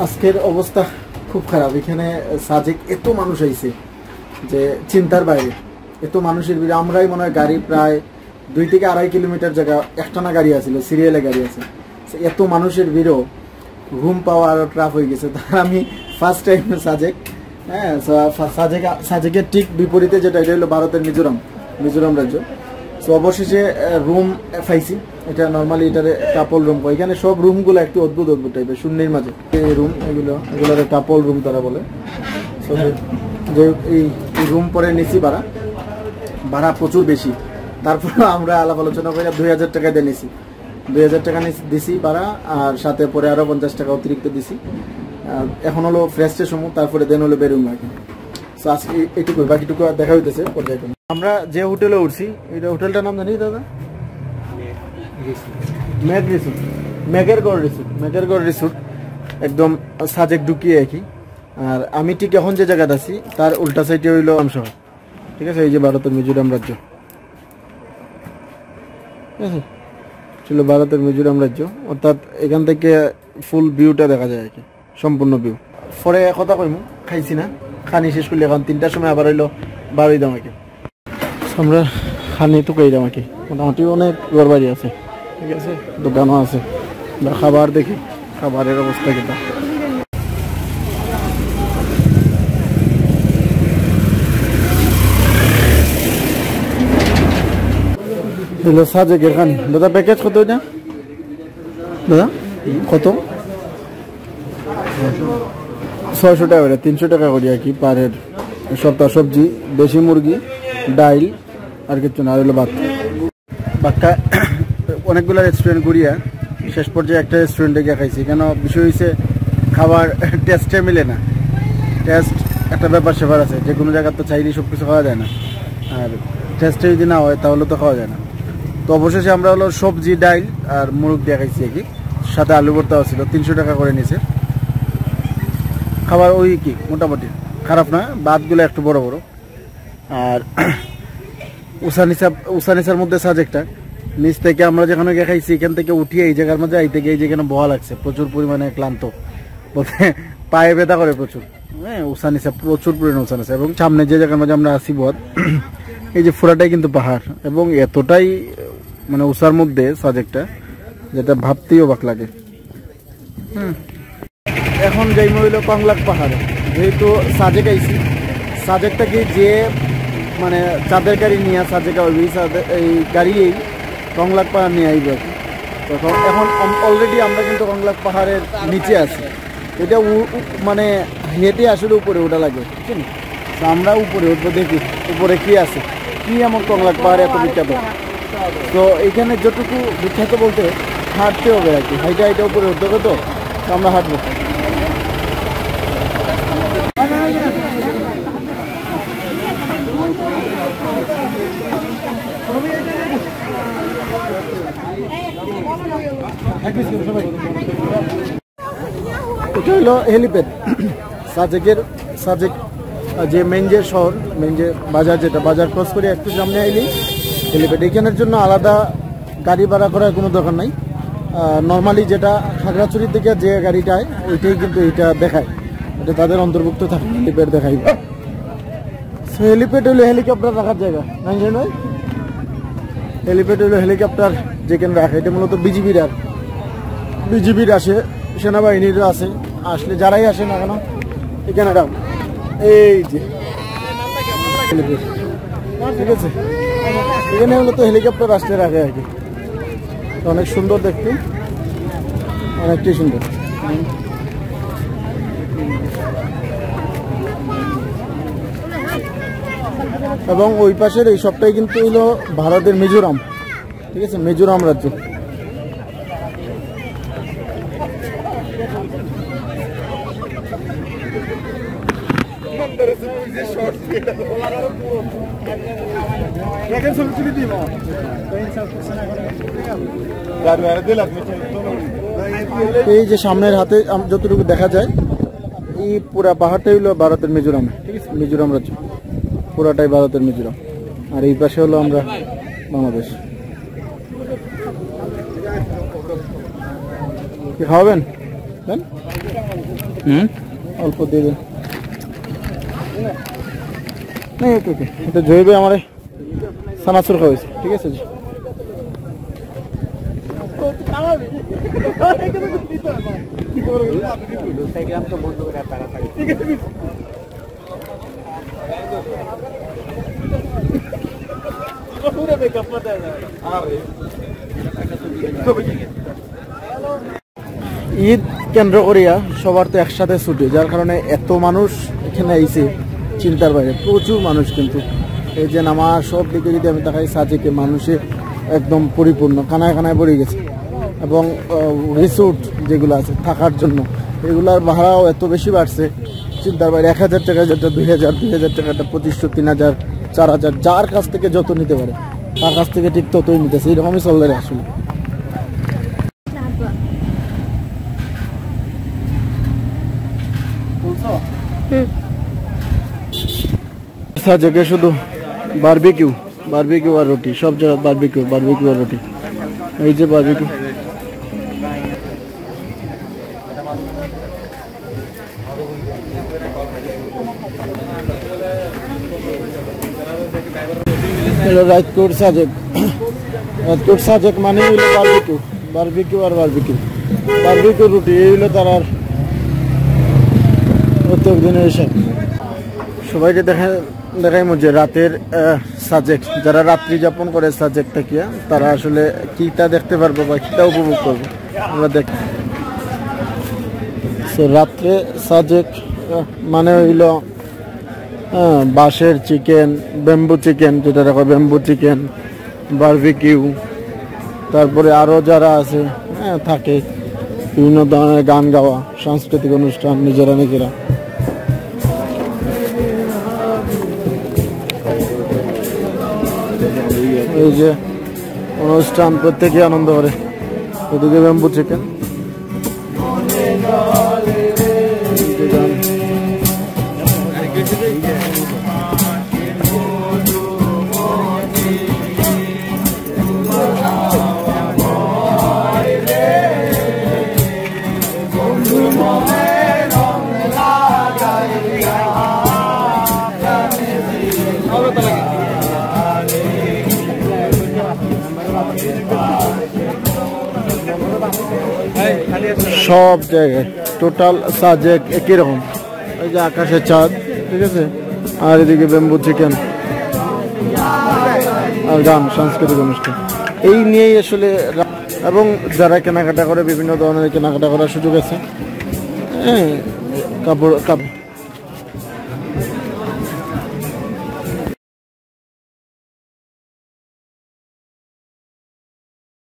আজকের অবস্থা খুব খারাপ। এখানে সাজেক এত মানুষ আইছে যে চিন্তার বাইরে, এত মানুষের ভিড়ে। আমরাই মনে হয় গাড়ি প্রায় 2 থেকে 2.5 কিলোমিটার জায়গা একটানা গাড়ি আছিল, সিরিয়ালে গাড়ি আছে। এত মানুষের ভিড়ও রুম পাওয়া আরও ট্রাফ হয়ে গেছে। তার আমি ফার্স্ট টাইম সাজেক, হ্যাঁ সাজেকের ঠিক বিপরীতে যেটা, এটা হলো ভারতের মিজোরাম রাজ্য। সো অবশেষে রুম পাইছি। এটা নর্মালি এটার কাপল রুম। এখানে সব রুমগুলো একটু অদ্ভুত টাইপের, শূন্যের মাঝে এই রুম, এগুলোর কাপল রুম তারা বলে। সো যে এই রুম পরে নিছি ভাড়া প্রচুর বেশি। তারপর আমরা আলাপ আলোচনা করে 2000 টাকা দিয়ে নিছি, 2000 টাকা দিছি ভাড়া, আর সাথে পরে আরও 50 টাকা অতিরিক্ত দিছি। এখন হলো ফ্রেশে সময়, তারপরে দেন হলো বেরুম আর কি। সো আজকে এইটুকু, বাকিটুকু দেখা হইতেছে পর্যায়ক্রমে। আমরা যে হোটেলে উঠছি, এটা হোটেলটার নাম জানি দাদা, মেঘেরগড় রিসোর্ট, একদম সাজেক ঢুকিয়ে একই। আর আমি ঠিক এখন যে জায়গাটা আছি তার উল্টা সাইডে হইল শহর, ঠিক আছে। এই যে ভারতের মিজোরাম রাজ্য, ঠিক আছে, ছিল ভারতের মিজোরাম রাজ্য। অর্থাৎ এখান থেকে ফুল ভিউটা দেখা যায় আর কি, সম্পূর্ণ ভিউ। পরে কথা কইমু, খাইছি না, খানি শেষ করলে এখন 3টার সময় আবার হইলো বারোই দাম আর কি। আমরা খানি তো কইলাম আর কি, মোটামুটি অনেক ঘর বাড়ি আছে, ঠিক আছে, দোকানও আছে। খাবার দেখি, খাবারের অবস্থা কিটা। হলো সাজেকের খানি। দাদা প্যাকেজ কত এটা দাদা? কত? 600 টাকা করে, 300 টাকা করি আর কি পার হেড। সপ্তাহ সবজি, দেশি মুরগি, ডাইল, আর কিছু না, আর হলো ভাত। বাক্কা অনেকগুলো রেস্টুরেন্ট ঘুরিয়া শেষ পর্যায়ে একটা রেস্টুরেন্টে গিয়ে খাইছি। কেন বিষয় হয়েছে খাবার টেস্টে মিলে না। টেস্ট একটা ব্যাপার সেবার আছে, যে কোনো জায়গায় তো চাইলেই সব কিছু খাওয়া যায় না, আর টেস্টে যদি না হয় তাহলে তো খাওয়া যায় না। তো অবশেষে আমরা হলো সবজি, ডাইল আর মুরগ দিয়ে খাইছি আর কি, সাথে আলু ভর্তাও ছিল। 300 টাকা করে নিছে খাবার। ওই কি মোটামুটি খারাপ না, ভাতগুলো একটু বড় বড়। আর উসানিসার মধ্যে সাজেকটা নিচ থেকে আমরা যেখানে গিয়ে খাইছি, এখান থেকে উঠিয়ে এই জায়গার মধ্যে আইতে গিয়ে যেখানে বহা লাগছে, প্রচুর পরিমাণে ক্লান্ত, বলতে পায়ে ব্যথা করে প্রচুর। হ্যাঁ, উসানিসা প্রচুর পরিমাণে উসানিসা। এবং সামনে যে জায়গার মধ্যে আমরা আসি বদ, এই যে পুরাটাই কিন্তু পাহাড়, এবং এতটাই মানে উষার মধ্যে সাজেকটা, যেটা ভাবতেই অবাক লাগে। এখন যাইমা হইল কংলাক পাহাড়ে। যেহেতু সাজেক আইছি, সাজেকটাকে যে মানে চাঁদের গাড়ি নিয়ে সাজেকা হইবি, এই গাড়িয়েই কংলাক পাহাড় নিয়ে আইব আর কি। তখন এখন অলরেডি আমরা কিন্তু কংলাক পাহাড়ের নিচে আছি। এটা মানে হেঁটে আসলে উপরে ওঠা লাগে, বুঝছেন? আমরা উপরে উঠবো, দেখি উপরে কি আছে, কি এমন কংলাক পাহাড়ে এত বিখ্যাত। তো এইখানে যতটুকু বিখ্যাত বলতে হাঁটতে হবে আর কি, হাইটা উপরে উঠতে হবে। তো আমরা হাঁটবো। এটা হলো হেলিপ্যাড সাজেক যে মেন যে শহর, মেন যে বাজার, যেটা বাজার ক্রস করে একটু সামনে আইলি হেলিপ্যাড। এখানের জন্য আলাদা গাড়ি ভাড়া করার কোনো দরকার নাই। নর্মালি যেটা খাগড়াছড়ির দিকে যে গাড়িটায়, ওইটাই কিন্তু এটা দেখায়, এটা তাদের অন্তর্ভুক্ত থাকে, হেলিপ্যাড দেখাইবে। হেলিপ্যাড হলো হেলিকপ্টার রাখার জায়গা, জানেন ভাই? হেলিপ্যাড হলো হেলিকপ্টার যেখানে রাখে। এটা মূলত বিজিবির আসে, সেনাবাহিনীরও আছে। আসলে যারাই আসে না কেন এখানে রাখ, এই যে হেলিপ্যাড, ঠিক আছে। এখানে মূলত হেলিকপ্টার আসলে রাখে আর কি। অনেক সুন্দর দেখতে, অনেকটাই সুন্দর। এবং ওই পাশের এই সবটাই কিন্তু হলো ভারতের মিজোরাম, ঠিক আছে, মিজোরাম রাজ্য। এই যে সামনের হাতে যতটুকু দেখা যায়, এই পুরা পাহাড়টাই হলো ভারতের মিজোরাম, ঠিক আছে, মিজোরাম রাজ্য পুরাটাই ভারতের মিজোরাম। আর এই পাশে হলো আমরা বাংলাদেশ। কি খাওয়াবেন? দেন অল্প দিয়ে দেন না ওকে ওকে এটা জৈবে আমার সানাসুর খাওয়াইছে ঠিক আছে জি ঈদ কেন্দ্র করিয়া সবার তো একসাথে ছুটি যার কারণে এত মানুষ এখানে আইছে চিন্তার বাইরে প্রচুর মানুষ কিন্তু এই যে নামাজ সব দিকে যদি আমি দেখাই সাজেকে মানুষে একদম পরিপূর্ণ কানায় কানায় ভরে গেছে এবং রিসোর্ট যেগুলো আছে থাকার জন্য এগুলার ভাড়াও এত বেশি বাড়ছে চিন্তার বাইরে 1000 টাকা যেটা 2000 টাকাটা 2500 3000 4000 যার কাছ থেকে যত নিতে পারে তার কাছ থেকে ঠিক ততই নিতেছে এরকমই চললে আসলে সাজেকে শুধু বারবিকিউ আর রুটি সব জায়গায় বারবিকিউ আর রুটি এই যে বারবিকিউ রাজকোট সাজেক মানে হইলো বারবিকিউ আর বারবিকিউ রুটি এই হইলো তার আর প্রত্যেক দিনের হিসাব সবাইকে দেখাই যে রাতের সাজেক যারা রাত্রি যাপন করে সাজেক থাকিয়া তারা আসলে কিটা দেখতে পারবো বা কিটা উপভোগ করবো আমরা দেখ রাত্রে সাজেক মানে হইল বাঁশের চিকেন ব্যাম্বু চিকেন যেটা দেখো ব্যাম্বু চিকেন বারবিকিউ তারপরে আরও যারা আছে থাকে বিভিন্ন ধরনের গান গাওয়া সাংস্কৃতিক অনুষ্ঠান নিজেরা এই যে অনুষ্ঠান প্রত্যেকে আনন্দ করে ওদিকে ব্যাম্বু চিকেন সব জায়গায় টোটাল সাজেক একই রকম এই যে আকাশের চাঁদ ঠিক আছে আর এদিকে ব্যাম্বু চিকেন আর গান সাংস্কৃতিক অনুষ্ঠান এই নিয়েই আসলে এবং যারা কেনাকাটা করে বিভিন্ন ধরনের কেনাকাটা করার সুযোগ আছে কাপড়